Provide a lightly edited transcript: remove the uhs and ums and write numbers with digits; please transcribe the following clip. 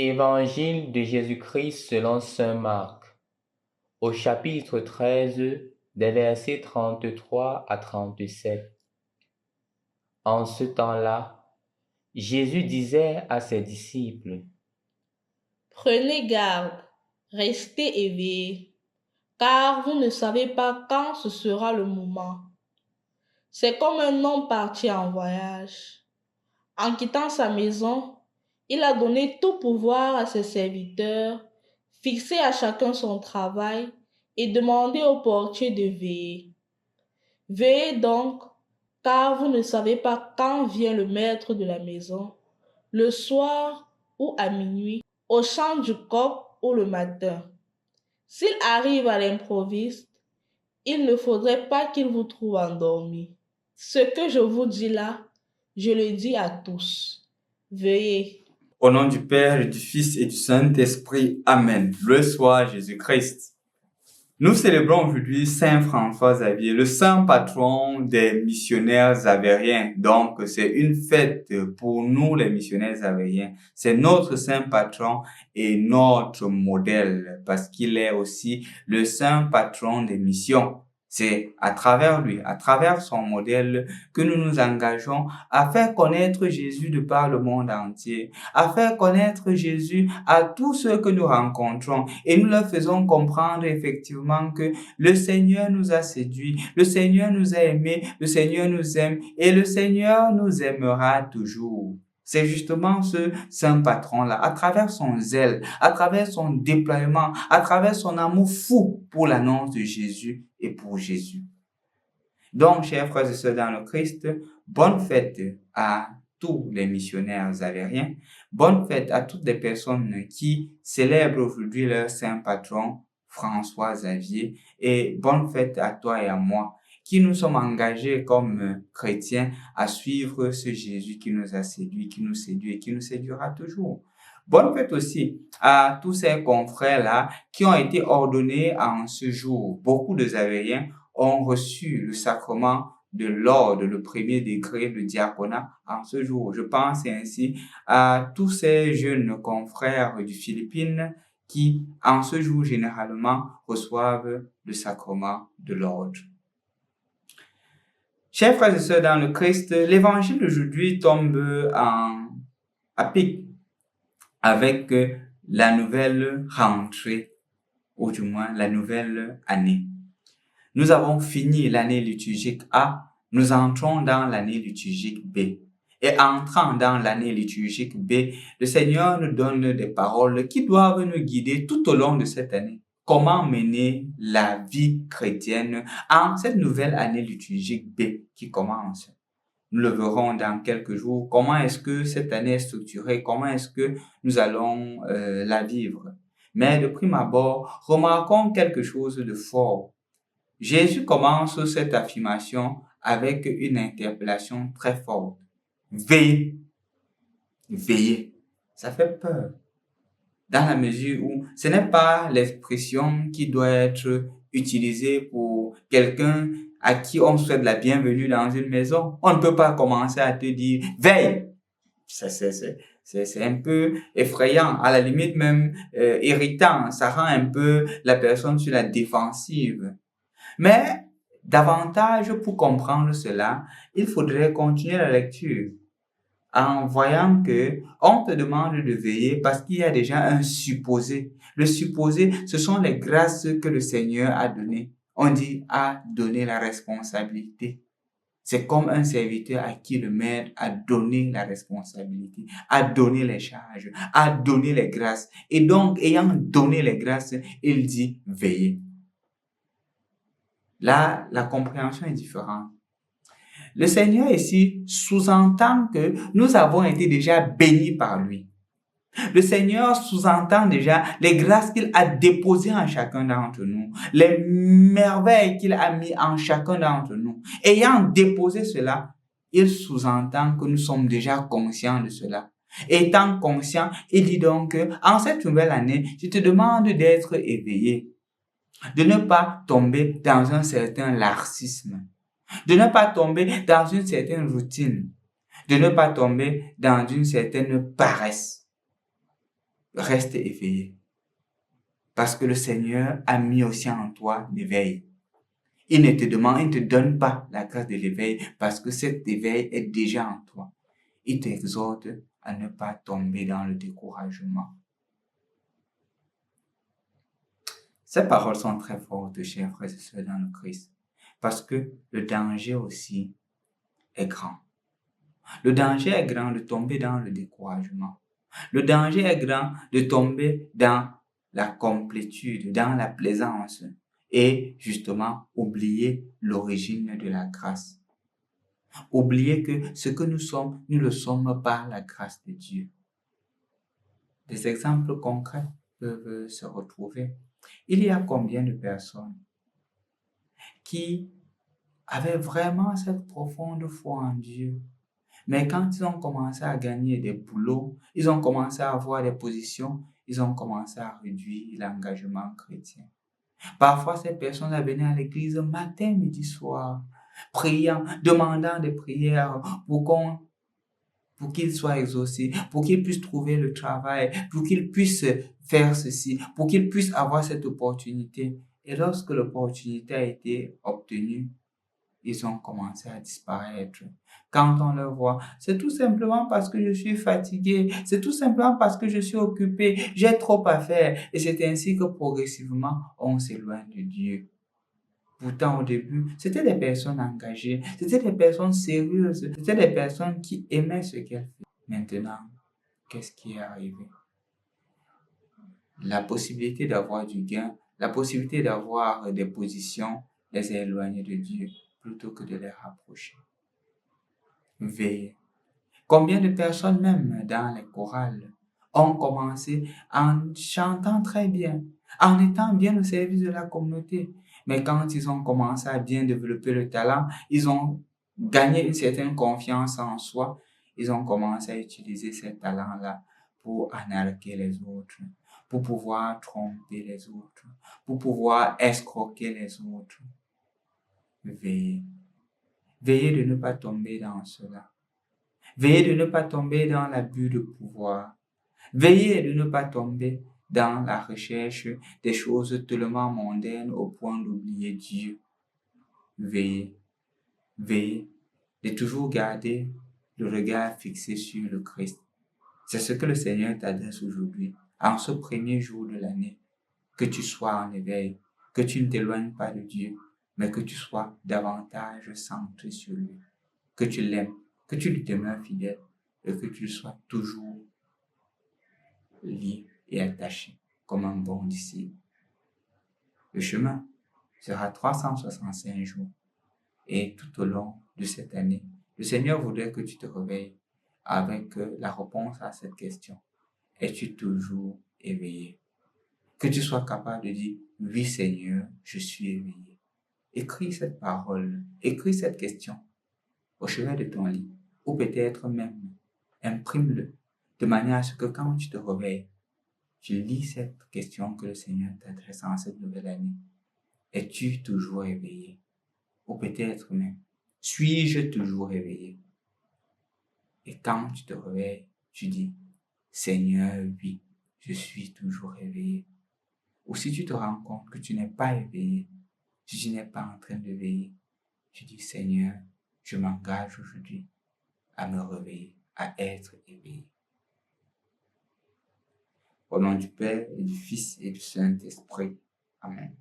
Évangile de Jésus-Christ selon saint Marc, au chapitre 13, des versets 33 à 37. En ce temps-là, Jésus disait à ses disciples, Prenez garde, restez éveillés, car vous ne savez pas quand ce sera le moment. C'est comme un homme parti en voyage. En quittant sa maison, il a donné tout pouvoir à ses serviteurs, fixé à chacun son travail et demandé au portier de veiller. Veillez donc, car vous ne savez pas quand vient le maître de la maison, le soir ou à minuit, au chant du coq ou le matin. S'il arrive à l'improviste, il ne faudrait pas qu'il vous trouve endormi. Ce que je vous dis là, je le dis à tous. Veillez. Au nom du Père, et du Fils et du Saint-Esprit. Amen. Le soit Jésus-Christ. Nous célébrons aujourd'hui Saint François Xavier, le saint patron des missionnaires xavériens. Donc, c'est une fête pour nous, les missionnaires xavériens. C'est notre saint patron et notre modèle parce qu'il est aussi le saint patron des missions. C'est à travers lui, à travers son modèle, que nous nous engageons à faire connaître Jésus de par le monde entier, à faire connaître Jésus à tous ceux que nous rencontrons et nous leur faisons comprendre effectivement que le Seigneur nous a séduits, le Seigneur nous a aimés, le Seigneur nous aime et le Seigneur nous aimera toujours. C'est justement ce saint patron-là, à travers son zèle, à travers son déploiement, à travers son amour fou pour l'annonce de Jésus et pour Jésus. Donc, chers frères et sœurs dans le Christ, bonne fête à tous les missionnaires xavériens, bonne fête à toutes les personnes qui célèbrent aujourd'hui leur saint patron, François Xavier, et bonne fête à toi et à moi, qui nous sommes engagés comme chrétiens à suivre ce Jésus qui nous a séduit, qui nous séduit et qui nous séduira toujours. Bonne fête aussi à tous ces confrères-là qui ont été ordonnés en ce jour. Beaucoup de Xavériens ont reçu le sacrement de l'ordre, le premier degré, le diaconat en ce jour. Je pense ainsi à tous ces jeunes confrères du Philippines qui, en ce jour, généralement, reçoivent le sacrement de l'ordre. Chers frères et sœurs dans le Christ, l'évangile d'aujourd'hui tombe à pic avec la nouvelle rentrée, ou du moins la nouvelle année. Nous avons fini l'année liturgique A, nous entrons dans l'année liturgique B. Et entrant dans l'année liturgique B, le Seigneur nous donne des paroles qui doivent nous guider tout au long de cette année. Comment mener la vie chrétienne en cette nouvelle année liturgique B qui commence. Nous le verrons dans quelques jours. Comment est-ce que cette année est structurée? Comment est-ce que nous allons la vivre? Mais de prime abord, remarquons quelque chose de fort. Jésus commence cette affirmation avec une interpellation très forte. Veillez. Veillez. Ça fait peur. Dans la mesure où ce n'est pas l'expression qui doit être utilisée pour quelqu'un à qui on souhaite la bienvenue dans une maison. On ne peut pas commencer à te dire « veille ». C'est un peu effrayant, à la limite même irritant. Ça rend un peu la personne sur la défensive. Mais davantage pour comprendre cela, il faudrait continuer la lecture en voyant que on te demande de veiller parce qu'il y a déjà un supposé. Le supposé, ce sont les grâces que le Seigneur a données. On dit a donné la responsabilité. C'est comme un serviteur à qui le maître a donné la responsabilité, a donné les charges, a donné les grâces. Et donc, ayant donné les grâces, il dit veillez. Là, la compréhension est différente. Le Seigneur ici sous-entend que nous avons été déjà bénis par lui. Le Seigneur sous-entend déjà les grâces qu'il a déposées en chacun d'entre nous, les merveilles qu'il a mis en chacun d'entre nous. Ayant déposé cela, il sous-entend que nous sommes déjà conscients de cela. Étant conscient, il dit donc que en cette nouvelle année, je te demande d'être éveillé, de ne pas tomber dans un certain laxisme, de ne pas tomber dans une certaine routine, de ne pas tomber dans une certaine paresse. reste éveillé. Parce que le Seigneur a mis aussi en toi l'éveil. Il ne te donne pas la grâce de l'éveil parce que cet éveil est déjà en toi. Il t'exhorte à ne pas tomber dans le découragement. Ces paroles sont très fortes, chers frères et sœurs dans le Christ, parce que le danger aussi est grand. Le danger est grand de tomber dans le découragement. Le danger est grand de tomber dans la complétude, dans la plaisance et justement oublier l'origine de la grâce. Oublier que ce que nous sommes, nous le sommes par la grâce de Dieu. Des exemples concrets peuvent se retrouver. Il y a combien de personnes qui avaient vraiment cette profonde foi en Dieu, mais quand ils ont commencé à gagner des boulots, ils ont commencé à avoir des positions, ils ont commencé à réduire l'engagement chrétien. Parfois, ces personnes venaient à l'église matin, midi, soir, priant, demandant des prières pour qu'ils soient exaucés, pour qu'ils puissent trouver le travail, pour qu'ils puissent faire ceci, pour qu'ils puissent avoir cette opportunité. Et lorsque l'opportunité a été obtenue, ils ont commencé à disparaître. Quand on le voit, c'est tout simplement parce que je suis fatigué, c'est tout simplement parce que je suis occupé, j'ai trop à faire. Et c'est ainsi que progressivement, on s'éloigne de Dieu. Pourtant, au début, c'était des personnes engagées, c'était des personnes sérieuses, c'était des personnes qui aimaient ce qu'elles faisaient. Maintenant, qu'est-ce qui est arrivé? La possibilité d'avoir du gain, la possibilité d'avoir des positions les a éloignés de Dieu plutôt que de les rapprocher. Veillez. Combien de personnes, même dans les chorales, ont commencé en chantant très bien, en étant bien au service de la communauté. Mais quand ils ont commencé à bien développer le talent, ils ont gagné une certaine confiance en soi, ils ont commencé à utiliser ces talents-là pour narguer les autres, pour pouvoir tromper les autres, pour pouvoir escroquer les autres. Veillez. Veillez de ne pas tomber dans cela. Veillez de ne pas tomber dans l'abus de pouvoir. Veillez de ne pas tomber dans la recherche des choses tellement mondaines au point d'oublier Dieu. Veillez. Veillez de toujours garder le regard fixé sur le Christ. C'est ce que le Seigneur t'adresse aujourd'hui, en ce premier jour de l'année. Que tu sois en éveil, que tu ne t'éloignes pas de Dieu, mais que tu sois davantage centré sur lui. Que tu l'aimes, que tu lui demeures fidèle et que tu sois toujours lié et attaché comme un bon disciple. Le chemin sera 365 jours et tout au long de cette année, le Seigneur voudrait que tu te réveilles avec la réponse à cette question. Es-tu toujours éveillé? Que tu sois capable de dire, oui Seigneur, je suis éveillé. Écris cette parole, écris cette question au chevet de ton lit, ou peut-être même imprime-le, de manière à ce que quand tu te réveilles, tu lis cette question que le Seigneur t'adresse en cette nouvelle année. Es-tu toujours éveillé? Ou peut-être même, suis-je toujours éveillé? Et quand tu te réveilles, tu dis, Seigneur, oui, je suis toujours éveillé. Ou si tu te rends compte que tu n'es pas éveillé, si tu n'es pas en train de veiller, tu dis, Seigneur, je m'engage aujourd'hui à me réveiller, à être éveillé. Au nom du Père et du Fils et du Saint-Esprit. Amen.